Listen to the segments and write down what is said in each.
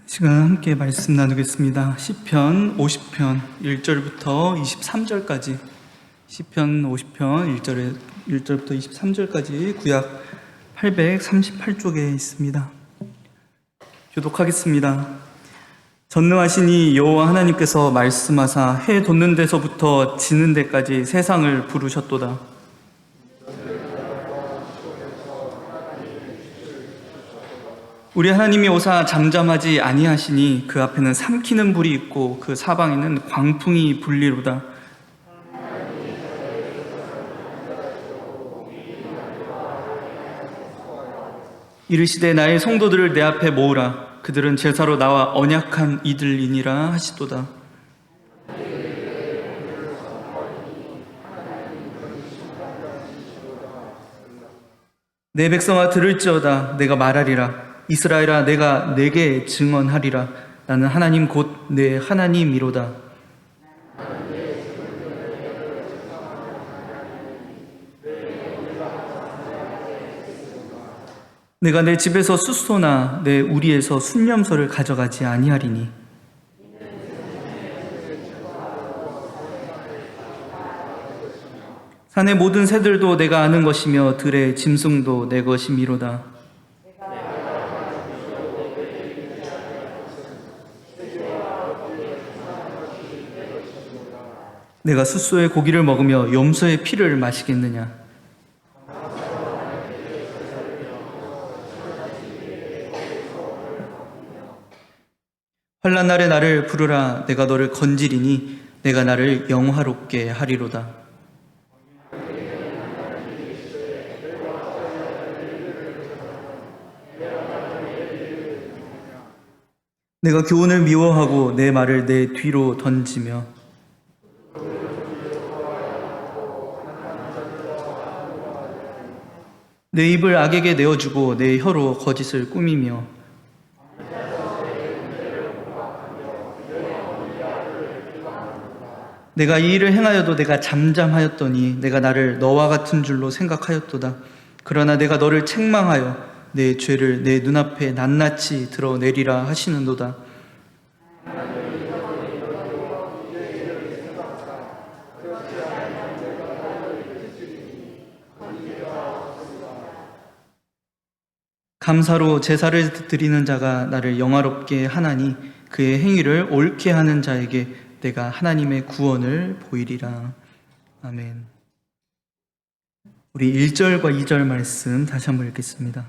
시간 함께 말씀 나누겠습니다. 시편 50편 1절부터 23절까지 시편 50편 1절부터 23절까지 구약 838쪽에 있습니다. 교독하겠습니다. 전능하시니 여호와 하나님께서 말씀하사 해 돋는 데서부터 지는 데까지 세상을 부르셨도다. 우리 하나님이 오사 잠잠하지 아니하시니 그 앞에는 삼키는 불이 있고 그 사방에는 광풍이 불리로다. 이르시되 나의 성도들을 내 앞에 모으라. 그들은 제사로 나와 언약한 이들이니라 하시도다. 내 백성아 들을지어다. 내가 말하리라. 이스라엘아 내가 내게 증언하리라. 나는 하나님 곧 내 하나님이로다. 내가 내 집에서 숫소나 내 우리에서 순념소를 가져가지 아니하리니 산의 모든 새들도 내가 아는 것이며 들의 짐승도 내 것이미로다. 내가 숫소의 고기를 먹으며 염소의 피를 마시겠느냐? 환난 날에 나를 부르라. 내가 너를 건지리니 내가 나를 영화롭게 하리로다. 내가 교훈을 미워하고 내 말을 내 뒤로 던지며 내 입을 악에게 내어주고 내 혀로 거짓을 꾸미며 내가 이 일을 행하여도 내가 잠잠하였더니 내가 나를 너와 같은 줄로 생각하였도다. 그러나 내가 너를 책망하여 내 죄를 내 눈앞에 낱낱이 드러내리라 하시는도다. 감사로 제사를 드리는 자가 나를 영화롭게 하나니 그의 행위를 옳게 하는 자에게 내가 하나님의 구원을 보이리라. 아멘. 우리 1절과 2절 말씀 다시 한번 읽겠습니다.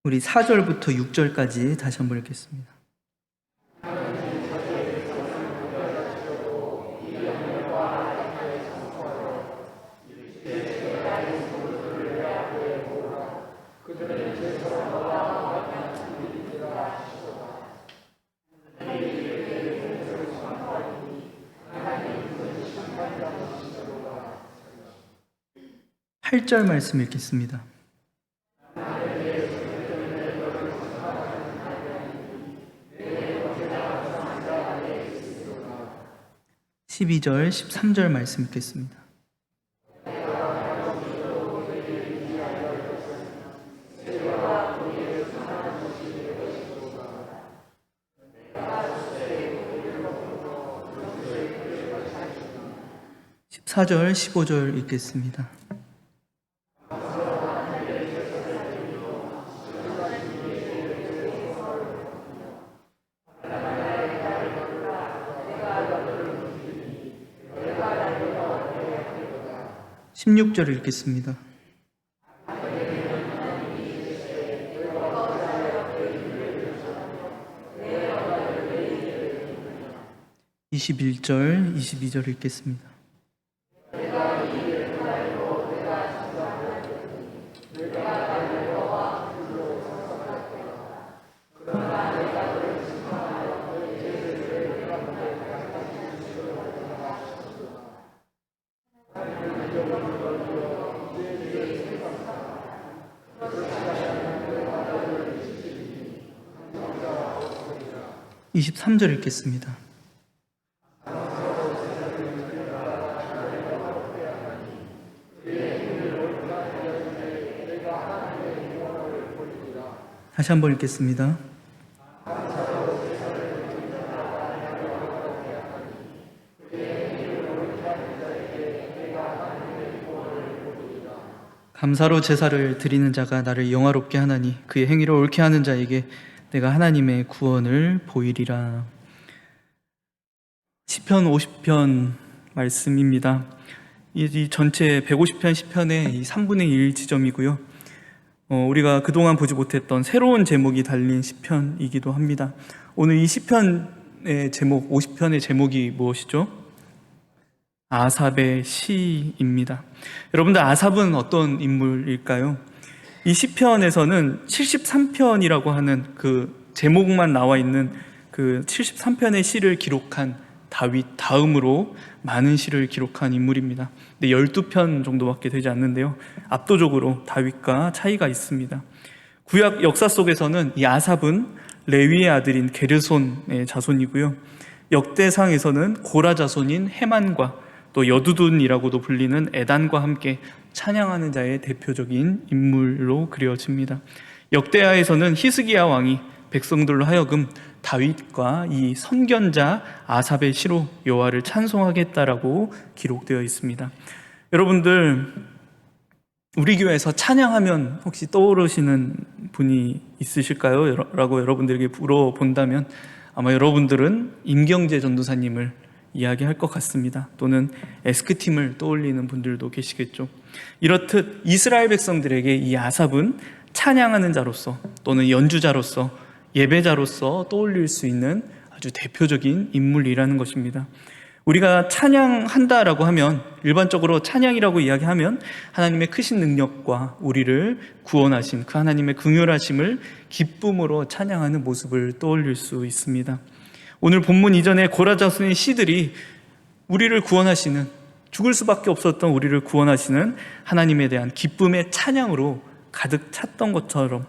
우리 4절부터 6절까지 다시 한번 읽겠습니다. 팔절 말씀 읽겠습니다. 12절, 13절 말씀 읽겠습니다. (14절) (15절) 읽겠습니다. (16절) 읽겠습니다. (21절) (22절) 읽겠습니다. 23절 읽겠습니다. 다시 한번 읽겠습니다. 감사로 제사를 드리는 자가 나를 영화롭게 하나니 그의 행위를 옳게 하는 자에게 내가 하나님의 구원을 보이리라. 시편 50편 말씀입니다. 이 전체 150편 시편의 이 3분의 1 지점이고요. 우리가 그동안 보지 못했던 새로운 제목이 달린 시편이기도 합니다. 오늘 이 시편의 제목, 50편의 제목이 무엇이죠? 아삽의 시입니다. 여러분들, 아삽은 어떤 인물일까요? 이 시편에서는 73편이라고 하는 그 제목만 나와 있는 그 73편의 시를 기록한 다윗 다음으로 많은 시를 기록한 인물입니다. 근데 12편 정도밖에 되지 않는데요, 압도적으로 다윗과 차이가 있습니다. 구약 역사 속에서는 이 아삽은 레위의 아들인 게르손의 자손이고요, 역대상에서는 고라 자손인 헤만과 또 여두둔이라고도 불리는 에단과 함께 찬양하는 자의 대표적인 인물로 그려집니다. 역대하에서는 히스기야 왕이 백성들로 하여금 다윗과 이 선견자 아삽의 시로 여호와를 찬송하겠다라고 기록되어 있습니다. 여러분들, 우리 교회에서 찬양하면 혹시 떠오르시는 분이 있으실까요? 라고 여러분들에게 물어본다면 아마 여러분들은 임경재 전도사님을 이야기할 것 같습니다. 또는 에스크팀을 떠올리는 분들도 계시겠죠. 이렇듯 이스라엘 백성들에게 이 아삽은 찬양하는 자로서 또는 연주자로서 예배자로서 떠올릴 수 있는 아주 대표적인 인물이라는 것입니다. 우리가 찬양한다라고 하면, 일반적으로 찬양이라고 이야기하면 하나님의 크신 능력과 우리를 구원하신 그 하나님의 긍휼하심을 기쁨으로 찬양하는 모습을 떠올릴 수 있습니다. 오늘 본문 이전에 고라 자손의 시들이 우리를 구원하시는, 죽을 수밖에 없었던 우리를 구원하시는 하나님에 대한 기쁨의 찬양으로 가득 찼던 것처럼,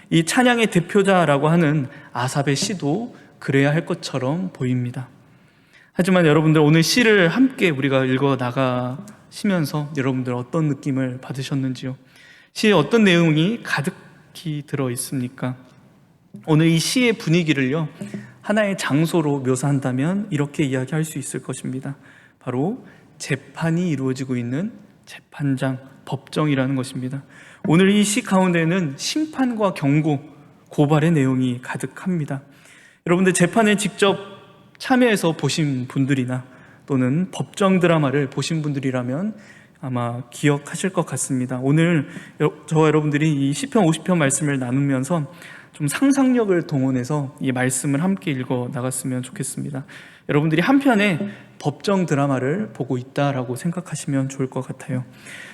이 찬양의 대표자라고 하는 아삽의 시도 그래야 할 것처럼 보입니다. 하지만 여러분들, 오늘 시를 함께 우리가 읽어 나가시면서 여러분들 어떤 느낌을 받으셨는지요? 시에 어떤 내용이 가득히 들어 있습니까? 오늘 이 시의 분위기를요, 하나의 장소로 묘사한다면 이렇게 이야기할 수 있을 것입니다. 바로 재판이 이루어지고 있는 재판장, 법정이라는 것입니다. 오늘 이 시 가운데는 심판과 경고, 고발의 내용이 가득합니다. 여러분들, 재판에 직접 참여해서 보신 분들이나 또는 법정 드라마를 보신 분들이라면 아마 기억하실 것 같습니다. 오늘 저와 여러분들이 이 시편 50편 말씀을 나누면서 좀 상상력을 동원해서 이 말씀을 함께 읽어 나갔으면 좋겠습니다. 여러분들이 한편의 법정 드라마를 보고 있다라고 생각하시면 좋을 것 같아요.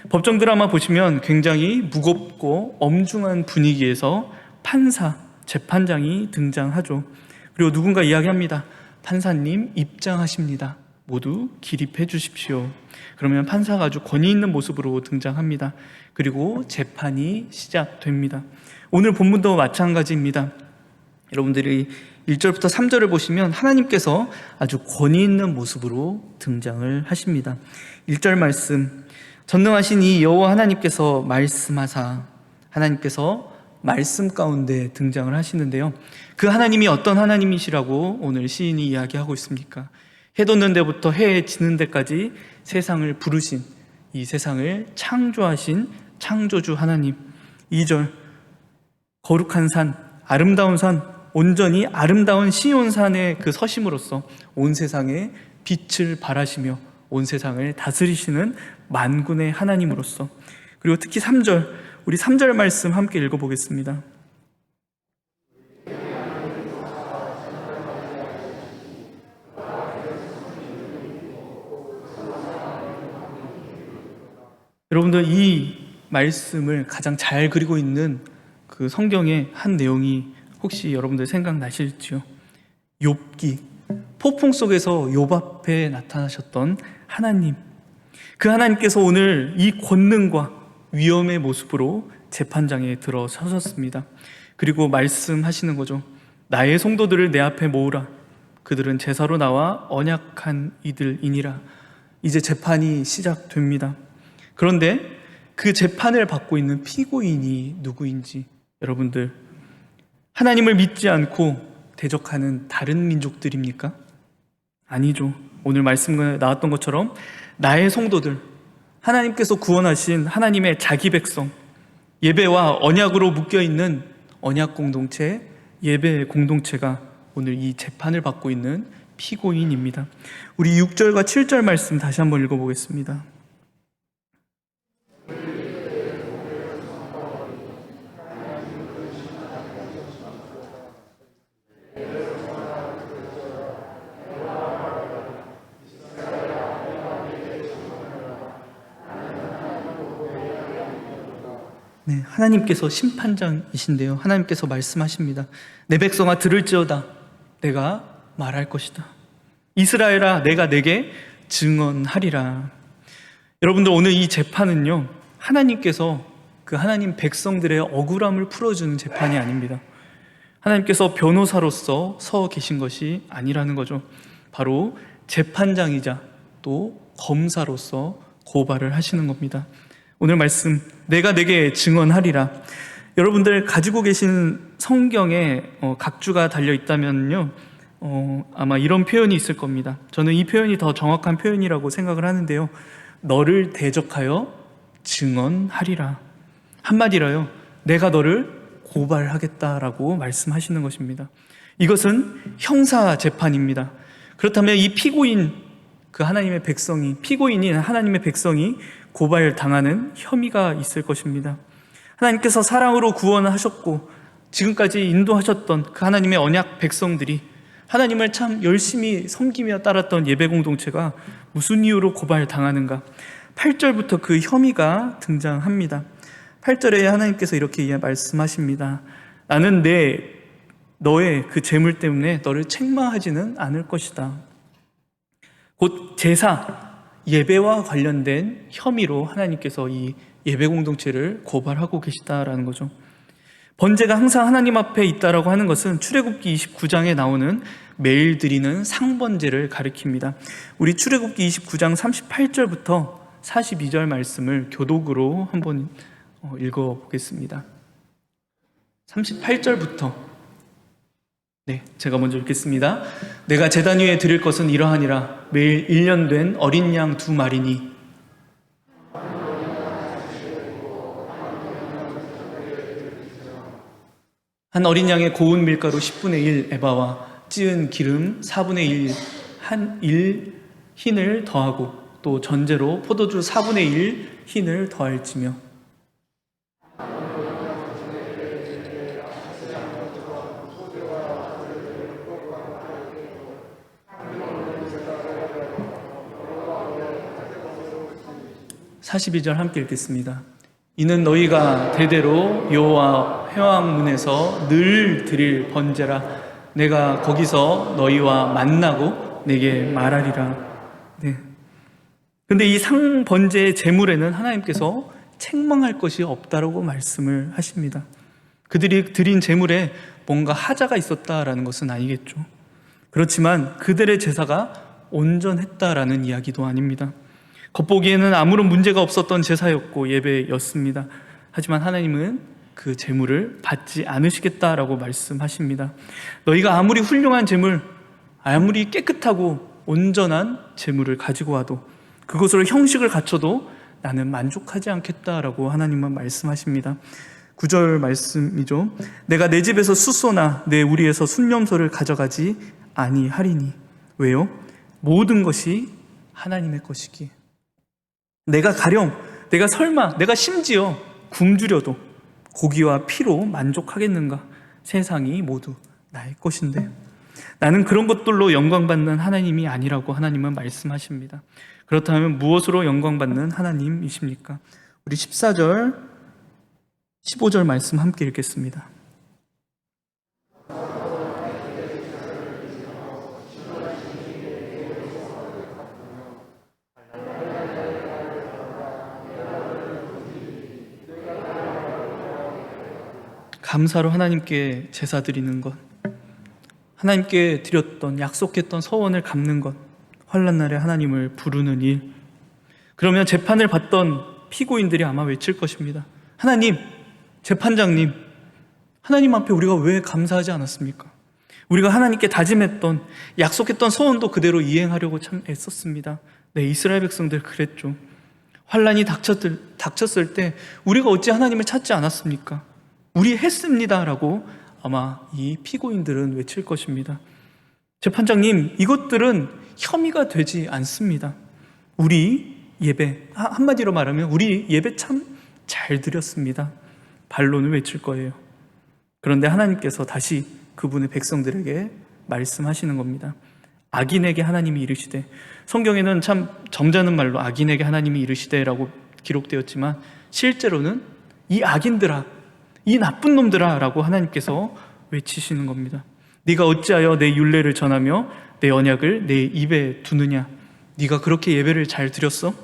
법정 드라마 보시면 굉장히 무겁고 엄중한 분위기에서 판사, 재판장이 등장하죠. 그리고 누군가 이야기합니다. 판사님 입장하십니다. 모두 기립해 주십시오. 그러면 판사가 아주 권위 있는 모습으로 등장합니다. 그리고 재판이 시작됩니다. 오늘 본문도 마찬가지입니다. 여러분들이 1절부터 3절을 보시면 하나님께서 아주 권위 있는 모습으로 등장을 하십니다. 1절 말씀, 전능하신 이 여호와 하나님께서 말씀하사, 하나님께서 말씀 가운데 등장을 하시는데요, 그 하나님이 어떤 하나님이시라고 오늘 시인이 이야기하고 있습니까? 해 돋는 데부터 해 지는 데까지 세상을 부르신, 이 세상을 창조하신 창조주 하나님. 2절, 거룩한 산, 아름다운 산, 온전히 아름다운 시온산에 그 서심으로써 온 세상에 빛을 발하시며 온 세상을 다스리시는 만군의 하나님으로서. 그리고 특히 3절, 우리 3절 말씀 함께 읽어보겠습니다. 여러분들, 이 말씀을 가장 잘 그리고 있는 그 성경의 한 내용이 혹시 여러분들 생각나실지요? 욥기, 폭풍 속에서 욥 앞에 나타나셨던 하나님, 그 하나님께서 오늘 이 권능과 위엄의 모습으로 재판장에 들어서셨습니다. 그리고 말씀하시는 거죠. 나의 성도들을 내 앞에 모으라. 그들은 제사로 나와 언약한 이들이니라. 이제 재판이 시작됩니다. 그런데 그 재판을 받고 있는 피고인이 누구인지 여러분들, 하나님을 믿지 않고 대적하는 다른 민족들입니까? 아니죠. 오늘 말씀에 나왔던 것처럼 나의 성도들, 하나님께서 구원하신 하나님의 자기 백성, 예배와 언약으로 묶여있는 언약 공동체, 예배 공동체가 오늘 이 재판을 받고 있는 피고인입니다. 우리 6절과 7절 말씀 다시 한번 읽어보겠습니다. 네, 하나님께서 심판장이신데요. 하나님께서 말씀하십니다. 내 백성아 들을지어다. 내가 말할 것이다. 이스라엘아 내가 내게 증언하리라. 여러분들, 오늘 이 재판은요, 하나님께서 그 하나님 백성들의 억울함을 풀어주는 재판이 아닙니다. 하나님께서 변호사로서 서 계신 것이 아니라는 거죠. 바로 재판장이자 또 검사로서 고발을 하시는 겁니다. 오늘 말씀, 내가 내게 증언하리라. 여러분들 가지고 계신 성경에 각주가 달려 있다면요, 아마 이런 표현이 있을 겁니다. 저는 이 표현이 더 정확한 표현이라고 생각을 하는데요. 너를 대적하여 증언하리라. 한마디로요, 내가 너를 고발하겠다라고 말씀하시는 것입니다. 이것은 형사 재판입니다. 그렇다면 이 피고인, 그 하나님의 백성이, 피고인인 하나님의 백성이 고발당하는 혐의가 있을 것입니다. 하나님께서 사랑으로 구원하셨고 지금까지 인도하셨던 그 하나님의 언약 백성들이 하나님을 참 열심히 섬기며 따랐던 예배 공동체가 무슨 이유로 고발당하는가? 8절부터 그 혐의가 등장합니다. 8절에 하나님께서 이렇게 말씀하십니다. 나는 너의 그 재물 때문에 너를 책망하지는 않을 것이다. 곧 제사, 예배와 관련된 혐의로 하나님께서 이 예배 공동체를 고발하고 계시다라는 거죠. 번제가 항상 하나님 앞에 있다라고 하는 것은 출애굽기 29장에 나오는 매일 드리는 상번제를 가리킵니다. 우리 출애굽기 29장 38절부터 42절 말씀을 교독으로 한번 읽어보겠습니다. 38절부터 제가 먼저 읽겠습니다. 내가 제단 위에 드릴 것은 이러하니라. 매일 1년 된 어린 양 2마리니 한 어린 양의 고운 밀가루 10분의 1 에바와 찌은 기름 4분의 1 한 1 흰을 더하고 또 전제로 포도주 4분의 1 흰을 더할지며 (42절) 함께 읽겠습니다. 이는 너희가 대대로 여호와 회막문에서 늘 드릴 번제라. 내가 거기서 너희와 만나고 내게 말하리라. 근데 이 상번제의 제물에는 하나님께서 책망할 것이 없다라고 말씀을 하십니다. 그들이 드린 제물에 뭔가 하자가 있었다라는 것은 아니겠죠. 그렇지만 그들의 제사가 온전했다라는 이야기도 아닙니다. 겉보기에는 아무런 문제가 없었던 제사였고 예배였습니다. 하지만 하나님은 그 제물을 받지 않으시겠다라고 말씀하십니다. 너희가 아무리 훌륭한 제물, 아무리 깨끗하고 온전한 제물을 가지고 와도 그것으로 형식을 갖춰도 나는 만족하지 않겠다라고 하나님은 말씀하십니다. 9절 말씀이죠. 내가 내 집에서 숫소나 내 우리에서 순념소를 가져가지 아니하리니. 왜요? 모든 것이 하나님의 것이기에. 내가 가령, 내가 설마, 내가 심지어 굶주려도 고기와 피로 만족하겠는가? 세상이 모두 나의 것인데. 나는 그런 것들로 영광받는 하나님이 아니라고 하나님은 말씀하십니다. 그렇다면 무엇으로 영광받는 하나님이십니까? 우리 14절, 15절 말씀 함께 읽겠습니다. 감사로 하나님께 제사 드리는 것, 하나님께 드렸던 약속했던 서원을 갚는 것, 환난 날에 하나님을 부르는 일. 그러면 재판을 받던 피고인들이 아마 외칠 것입니다. 하나님, 재판장님, 하나님 앞에 우리가 왜 감사하지 않았습니까? 우리가 하나님께 다짐했던, 약속했던 서원도 그대로 이행하려고 참 애썼습니다. 네, 이스라엘 백성들 그랬죠. 환난이 닥쳤을 때 우리가 어찌 하나님을 찾지 않았습니까? 우리 했습니다 라고 아마 이 피고인들은 외칠 것입니다. 재판장님, 이것들은 혐의가 되지 않습니다. 우리 예배, 한마디로 말하면 우리 예배 참 잘 드렸습니다. 반론을 외칠 거예요. 그런데 하나님께서 다시 그분의 백성들에게 말씀하시는 겁니다. 악인에게 하나님이 이르시되, 성경에는 참 점잖은 말로 악인에게 하나님이 이르시되라고 기록되었지만 실제로는 이 악인들아, 이 나쁜 놈들아 라고 하나님께서 외치시는 겁니다. 네가 어찌하여 내 율례를 전하며 내 언약을 내 입에 두느냐? 네가 그렇게 예배를 잘 드렸어?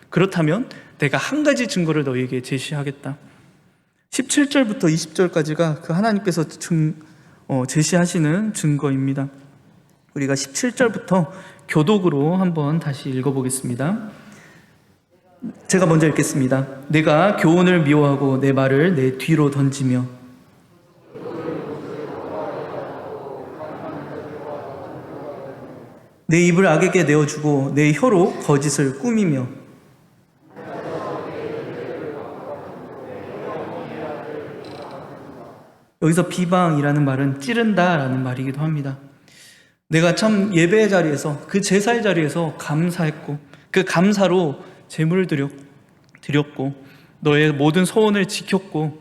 그렇다면 내가 한 가지 증거를 너희에게 제시하겠다. 17절부터 20절까지가 그 하나님께서 제시하시는 증거입니다. 우리가 17절부터 교독으로 한번 다시 읽어보겠습니다. 제가 먼저 읽겠습니다. 내가 교훈을 미워하고 내 말을 내 뒤로 던지며 내 입을 악에게 내어주고 내 혀로 거짓을 꾸미며 여기서 비방이라는 말은 찌른다라는 말이기도 합니다. 내가 참 예배의 자리에서, 그 제사의 자리에서 감사했고 그 감사로 제물을 드렸고 너의 모든 소원을 지켰고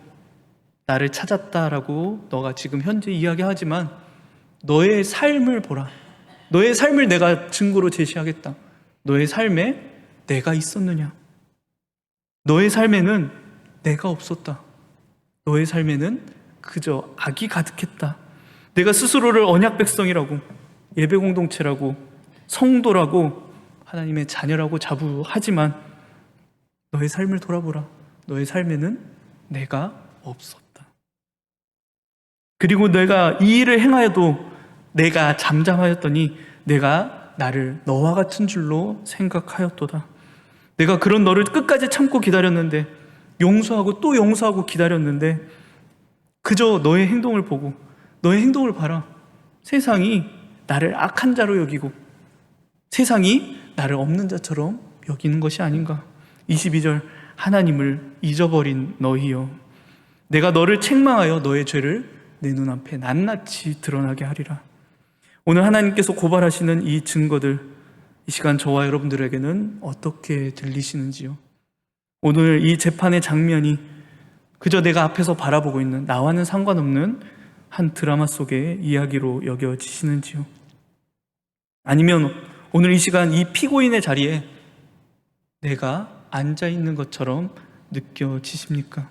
나를 찾았다라고 너가 지금 현재 이야기하지만 너의 삶을 보라. 너의 삶을 내가 증거로 제시하겠다. 너의 삶에 내가 있었느냐? 너의 삶에는 내가 없었다. 너의 삶에는 그저 악이 가득했다. 내가 스스로를 언약 백성이라고, 예배 공동체라고, 성도라고, 하나님의 자녀라고 자부하지만 너의 삶을 돌아보라. 너의 삶에는 내가 없었다. 그리고 내가 이 일을 행하여도 내가 잠잠하였더니 내가 나를 너와 같은 줄로 생각하였도다. 내가 그런 너를 끝까지 참고 기다렸는데, 용서하고 또 용서하고 기다렸는데 그저 너의 행동을 보고 너의 행동을 봐라. 세상이 나를 악한 자로 여기고 세상이 나를 없는 자처럼 여기는 것이 아닌가. 22절, 하나님을 잊어버린 너희여, 내가 너를 책망하여 너의 죄를 내 눈앞에 낱낱이 드러나게 하리라. 오늘 하나님께서 고발하시는 이 증거들, 이 시간 저와 여러분들에게는 어떻게 들리시는지요? 오늘 이 재판의 장면이 그저 내가 앞에서 바라보고 있는, 나와는 상관없는 한 드라마 속의 이야기로 여겨지시는지요? 아니면 오늘 이 시간 이 피고인의 자리에 내가 앉아있는 것처럼 느껴지십니까?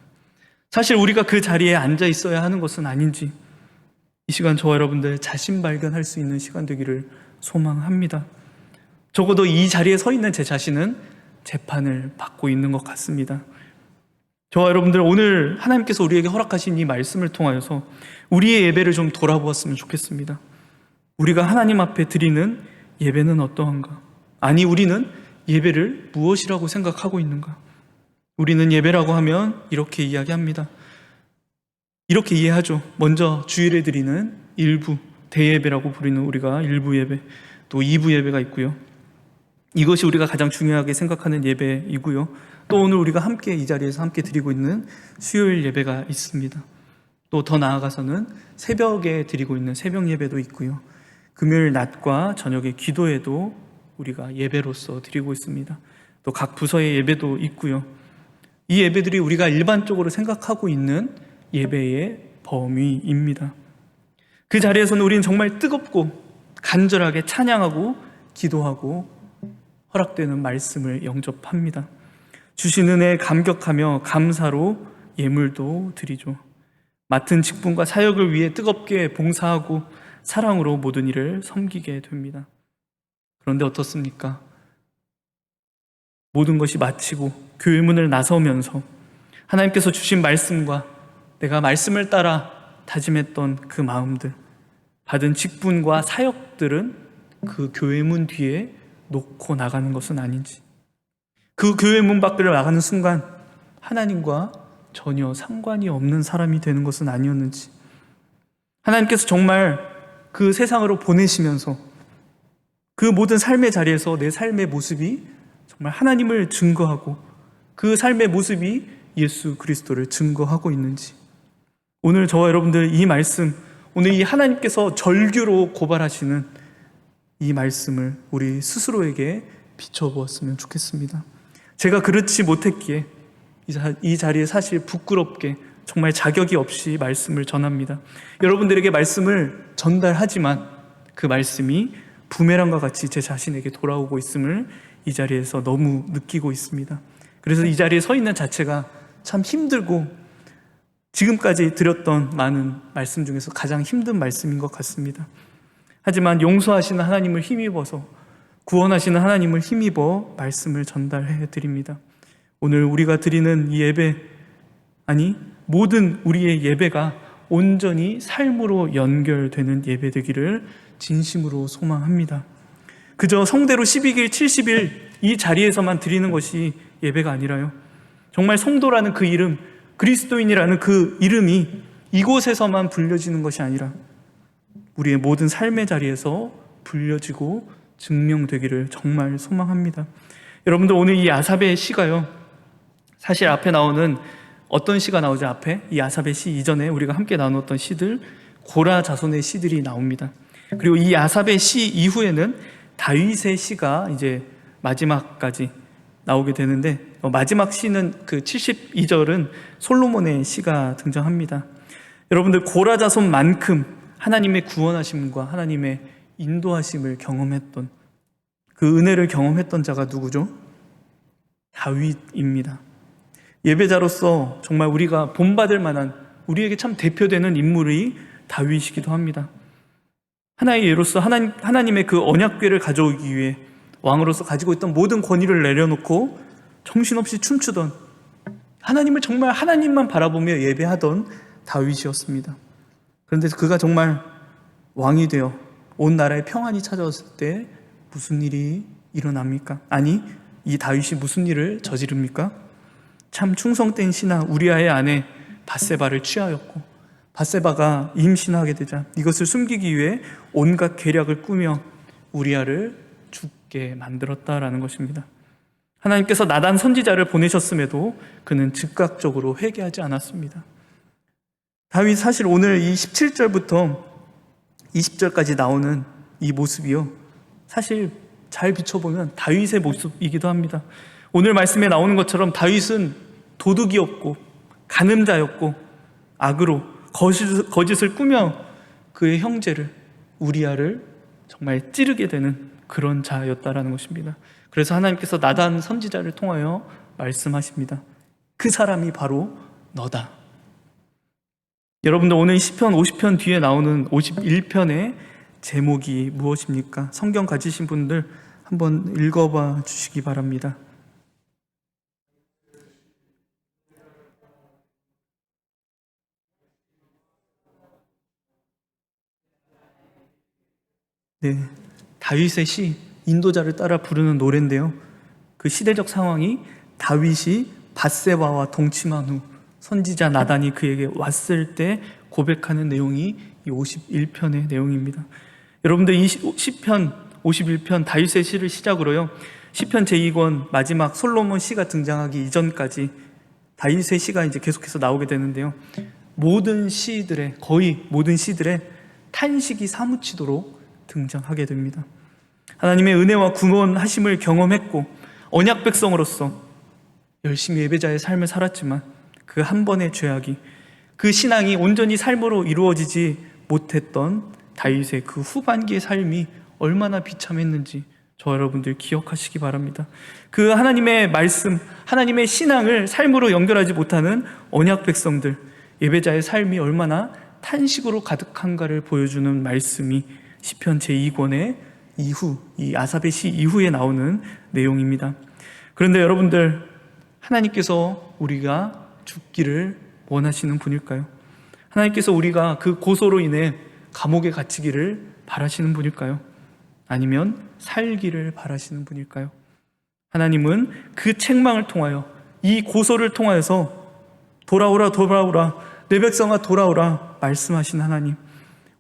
사실 우리가 그 자리에 앉아 있어야 하는 것은 아닌지, 이 시간 저와 여러분들 자신 발견할 수 있는 시간 되기를 소망합니다. 적어도 이 자리에 서 있는 제 자신은 재판을 받고 있는 것 같습니다. 저와 여러분들, 오늘 하나님께서 우리에게 허락하신 이 말씀을 통하여서 우리의 예배를 좀 돌아보았으면 좋겠습니다. 우리가 하나님 앞에 드리는 예배는 어떠한가? 아니, 우리는 예배를 무엇이라고 생각하고 있는가? 우리는 예배라고 하면 이렇게 이야기합니다. 이렇게 이해하죠. 먼저 주일에 드리는 일부, 대예배라고 부르는 우리가 일부 예배, 또 2부 예배가 있고요. 이것이 우리가 가장 중요하게 생각하는 예배이고요. 또 오늘 우리가 함께 이 자리에서 함께 드리고 있는 수요일 예배가 있습니다. 또 더 나아가서는 새벽에 드리고 있는 새벽 예배도 있고요. 금요일 낮과 저녁의 기도에도 우리가 예배로서 드리고 있습니다. 또 각 부서의 예배도 있고요. 이 예배들이 우리가 일반적으로 생각하고 있는 예배의 범위입니다. 그 자리에서는 우리는 정말 뜨겁고 간절하게 찬양하고 기도하고 허락되는 말씀을 영접합니다. 주신 은혜에 감격하며 감사로 예물도 드리죠. 맡은 직분과 사역을 위해 뜨겁게 봉사하고 사랑으로 모든 일을 섬기게 됩니다. 그런데 어떻습니까? 모든 것이 마치고 교회 문을 나서면서 하나님께서 주신 말씀과 내가 말씀을 따라 다짐했던 그 마음들, 받은 직분과 사역들은 그 교회 문 뒤에 놓고 나가는 것은 아닌지, 그 교회 문 밖으로 나가는 순간 하나님과 전혀 상관이 없는 사람이 되는 것은 아니었는지, 하나님께서 정말 그 세상으로 보내시면서 그 모든 삶의 자리에서 내 삶의 모습이 정말 하나님을 증거하고 그 삶의 모습이 예수 그리스도를 증거하고 있는지, 오늘 저와 여러분들 이 말씀, 오늘 이 하나님께서 절규로 고발하시는 이 말씀을 우리 스스로에게 비춰보았으면 좋겠습니다. 제가 그렇지 못했기에 이 자리에 사실 부끄럽게 정말 자격이 없이 말씀을 전합니다. 여러분들에게 말씀을 전달하지만 그 말씀이 부메랑과 같이 제 자신에게 돌아오고 있음을 이 자리에서 너무 느끼고 있습니다. 그래서 이 자리에 서 있는 자체가 참 힘들고 지금까지 드렸던 많은 말씀 중에서 가장 힘든 말씀인 것 같습니다. 하지만 용서하시는 하나님을 힘입어서, 구원하시는 하나님을 힘입어 말씀을 전달해 드립니다. 오늘 우리가 드리는 이 예배, 아니 모든 우리의 예배가 온전히 삶으로 연결되는 예배 되기를 진심으로 소망합니다. 그저 성대로 12길 70일 이 자리에서만 드리는 것이 예배가 아니라요, 정말 성도라는 그 이름, 그리스도인이라는 그 이름이 이곳에서만 불려지는 것이 아니라 우리의 모든 삶의 자리에서 불려지고 증명되기를 정말 소망합니다. 여러분들, 오늘 이 아삽의 시가요, 사실 앞에 나오는 어떤 시가 나오죠? 앞에 이 아삽의 시 이전에 우리가 함께 나눴던 시들, 고라 자손의 시들이 나옵니다. 그리고 이 아삽의 시 이후에는 다윗의 시가 이제 마지막까지 나오게 되는데, 마지막 시는 그 72절은 솔로몬의 시가 등장합니다. 여러분들, 고라 자손만큼 하나님의 구원하심과 하나님의 인도하심을 경험했던, 그 은혜를 경험했던 자가 누구죠? 다윗입니다. 예배자로서 정말 우리가 본받을 만한, 우리에게 참 대표되는 인물이 다윗이기도 합니다. 하나의 예로서 하나님의 그 언약궤를 가져오기 위해 왕으로서 가지고 있던 모든 권위를 내려놓고 정신없이 춤추던, 하나님을 정말 하나님만 바라보며 예배하던 다윗이었습니다. 그런데 그가 정말 왕이 되어 온 나라에 평안이 찾아왔을 때 무슨 일이 일어납니까? 아니, 이 다윗이 무슨 일을 저지릅니까? 참 충성된 신하 우리아의 아내 밧세바를 취하였고, 밧세바가 임신하게 되자 이것을 숨기기 위해 온갖 계략을 꾸며 우리아를 죽게 만들었다라는 것입니다. 하나님께서 나단 선지자를 보내셨음에도 그는 즉각적으로 회개하지 않았습니다. 다윗, 사실 오늘 이 17절부터 20절까지 나오는 이 모습이요, 사실 잘 비춰보면 다윗의 모습이기도 합니다. 오늘 말씀에 나오는 것처럼 다윗은 도둑이었고 간음자였고 악으로 거짓을 꾸며 그의 형제를, 우리아를 정말 찌르게 되는 그런 자였다라는 것입니다. 그래서 하나님께서 나단 선지자를 통하여 말씀하십니다. 그 사람이 바로 너다. 여러분들, 오늘 시편 50편 뒤에 나오는 51편의 제목이 무엇입니까? 성경 가지신 분들 한번 읽어봐 주시기 바랍니다. 네, 다윗의 시, 인도자를 따라 부르는 노래인데요, 그 시대적 상황이 다윗이 밧세바와 동침한 후 선지자 나단이 그에게 왔을 때 고백하는 내용이 이 51편의 내용입니다. 여러분들, 이 시편 51편 다윗의 시를 시작으로요, 시편 제2권 마지막 솔로몬 시가 등장하기 이전까지 다윗의 시가 이제 계속해서 나오게 되는데요, 모든 시들의, 거의 모든 시들의 탄식이 사무치도록 등장하게 됩니다. 하나님의 은혜와 구원하심을 경험했고 언약 백성으로서 열심히 예배자의 삶을 살았지만 그 한 번의 죄악이, 그 신앙이 온전히 삶으로 이루어지지 못했던 다윗의 그 후반기의 삶이 얼마나 비참했는지 저 여러분들 기억하시기 바랍니다. 그 하나님의 말씀, 하나님의 신앙을 삶으로 연결하지 못하는 언약 백성들, 예배자의 삶이 얼마나 탄식으로 가득한가를 보여주는 말씀이 시편 제2권의 이후, 이 아삽의 시 이후에 나오는 내용입니다. 그런데 여러분들, 하나님께서 우리가 죽기를 원하시는 분일까요? 하나님께서 우리가 그 고소로 인해 감옥에 갇히기를 바라시는 분일까요? 아니면 살기를 바라시는 분일까요? 하나님은 그 책망을 통하여, 이 고소를 통하여서 돌아오라 돌아오라 내 백성아 돌아오라 말씀하신 하나님,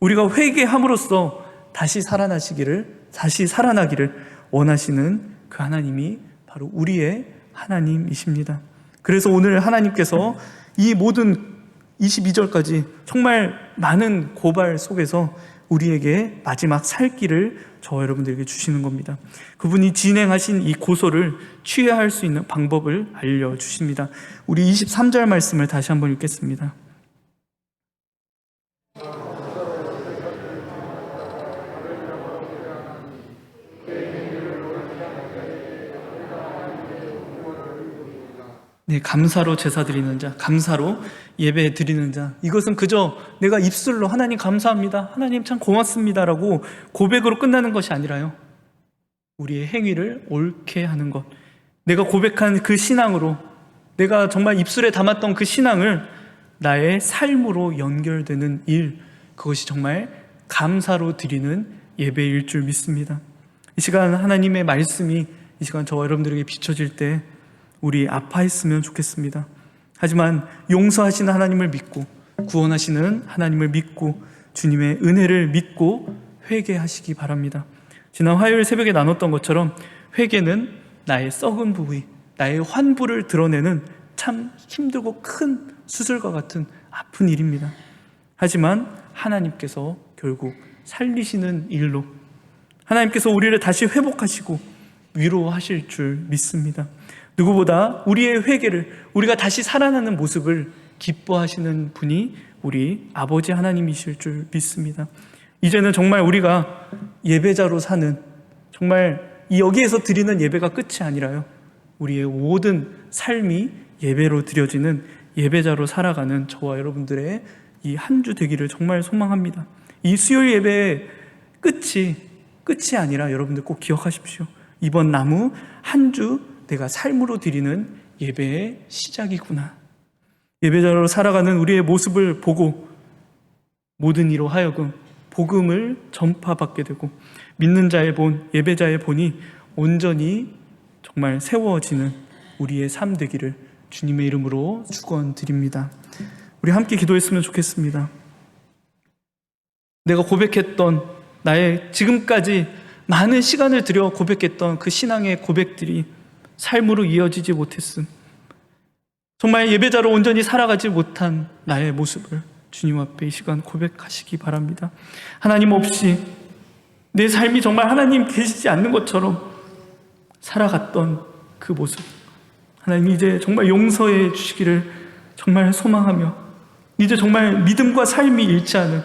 우리가 회개함으로써 다시 살아나기를 원하시는 그 하나님이 바로 우리의 하나님이십니다. 그래서 오늘 하나님께서 이 모든 22절까지 정말 많은 고발 속에서 우리에게 마지막 살 길을 저와 여러분들에게 주시는 겁니다. 그분이 진행하신 이 고소를 취해할 수 있는 방법을 알려주십니다. 우리 23절 말씀을 다시 한번 읽겠습니다. 네, 감사로 제사 드리는 자, 감사로 예배 드리는 자, 이것은 그저 내가 입술로 하나님 감사합니다, 하나님 참 고맙습니다라고 고백으로 끝나는 것이 아니라요, 우리의 행위를 옳게 하는 것, 내가 고백한 그 신앙으로, 내가 정말 입술에 담았던 그 신앙을 나의 삶으로 연결되는 일, 그것이 정말 감사로 드리는 예배일 줄 믿습니다. 이 시간 하나님의 말씀이 이 시간 저와 여러분들에게 비춰질 때 우리 아파했으면 좋겠습니다. 하지만 용서하시는 하나님을 믿고, 구원하시는 하나님을 믿고, 주님의 은혜를 믿고 회개하시기 바랍니다. 지난 화요일 새벽에 나눴던 것처럼 회개는 나의 썩은 부위, 나의 환부를 드러내는 참 힘들고 큰 수술과 같은 아픈 일입니다. 하지만 하나님께서 결국 살리시는 일로, 하나님께서 우리를 다시 회복하시고 위로하실 줄 믿습니다. 누구보다 우리의 회개를, 우리가 다시 살아나는 모습을 기뻐하시는 분이 우리 아버지 하나님이실 줄 믿습니다. 이제는 정말 우리가 예배자로 사는, 정말 여기에서 드리는 예배가 끝이 아니라요, 우리의 모든 삶이 예배로 드려지는 예배자로 살아가는 저와 여러분들의 이 한 주 되기를 정말 소망합니다. 이 수요일 예배의 끝이 아니라 여러분들 꼭 기억하십시오. 이번 나무 한 주 내가 삶으로 드리는 예배의 시작이구나. 예배자로 살아가는 우리의 모습을 보고 모든 이로 하여금 복음을 전파받게 되고 믿는 자의 본, 예배자의 본이 온전히 정말 세워지는 우리의 삶 되기를 주님의 이름으로 축원드립니다. 우리 함께 기도했으면 좋겠습니다. 내가 고백했던, 나의 지금까지 많은 시간을 들여 고백했던 그 신앙의 고백들이 삶으로 이어지지 못했음, 정말 예배자로 온전히 살아가지 못한 나의 모습을 주님 앞에 이 시간 고백하시기 바랍니다. 하나님 없이 내 삶이 정말 하나님 계시지 않는 것처럼 살아갔던 그 모습, 하나님 이제 정말 용서해 주시기를 정말 소망하며, 이제 정말 믿음과 삶이 일치하는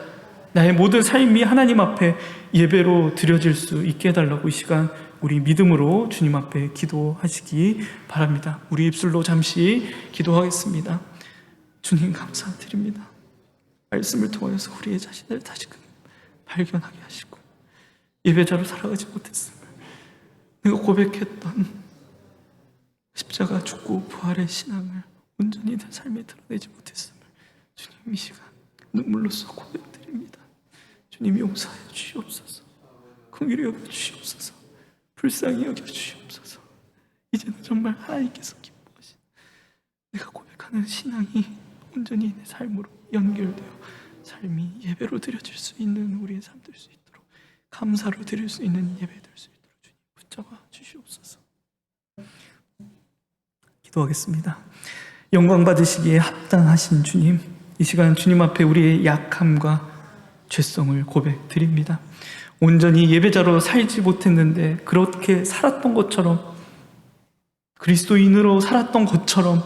나의 모든 삶이 하나님 앞에 예배로 드려질 수 있게 해달라고 이 시간 우리 믿음으로 주님 앞에 기도하시기 바랍니다. 우리 입술로 잠시 기도하겠습니다. 주님 감사드립니다. 말씀을 통하여서 우리의 자신을 다시금 발견하게 하시고, 예배자로 살아가지 못했음을, 내가 고백했던 십자가 죽고 부활의 신앙을 온전히 내 삶에 드러내지 못했음을 주님 이 시간 눈물로써 고백드립니다. 주님 용서하여 주시옵소서. 긍휼히 여겨 주시옵소서. 불쌍히 여겨 주시옵소서. 이제는 정말 하나님께서 기뻐하신 내가 고백하는 신앙이 온전히 내 삶으로 연결되어 삶이 예배로 드려질 수 있는 우리의 삶 될 수 있도록, 감사로 드릴 수 있는 예배 될 수 있도록 주님 붙잡아 주시옵소서. 기도하겠습니다. 영광 받으시기에 합당하신 주님, 이 시간 주님 앞에 우리의 약함과 죄성을 고백드립니다. 온전히 예배자로 살지 못했는데 그렇게 살았던 것처럼, 그리스도인으로 살았던 것처럼,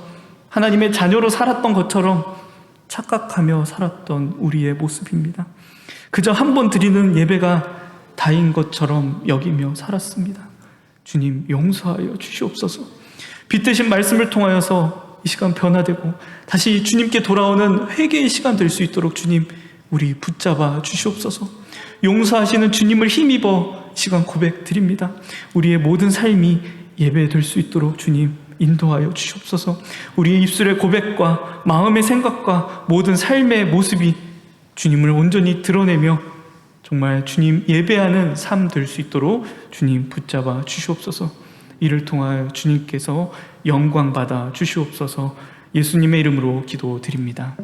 하나님의 자녀로 살았던 것처럼 착각하며 살았던 우리의 모습입니다. 그저 한 번 드리는 예배가 다인 것처럼 여기며 살았습니다. 주님 용서하여 주시옵소서. 빛되신 말씀을 통하여서 이 시간 변화되고 다시 주님께 돌아오는 회개의 시간 될 수 있도록 주님 우리 붙잡아 주시옵소서. 용서하시는 주님을 힘입어 시간 고백드립니다. 우리의 모든 삶이 예배될 수 있도록 주님 인도하여 주시옵소서. 우리의 입술의 고백과 마음의 생각과 모든 삶의 모습이 주님을 온전히 드러내며 정말 주님 예배하는 삶 될 수 있도록 주님 붙잡아 주시옵소서. 이를 통하여 주님께서 영광 받아 주시옵소서. 예수님의 이름으로 기도드립니다.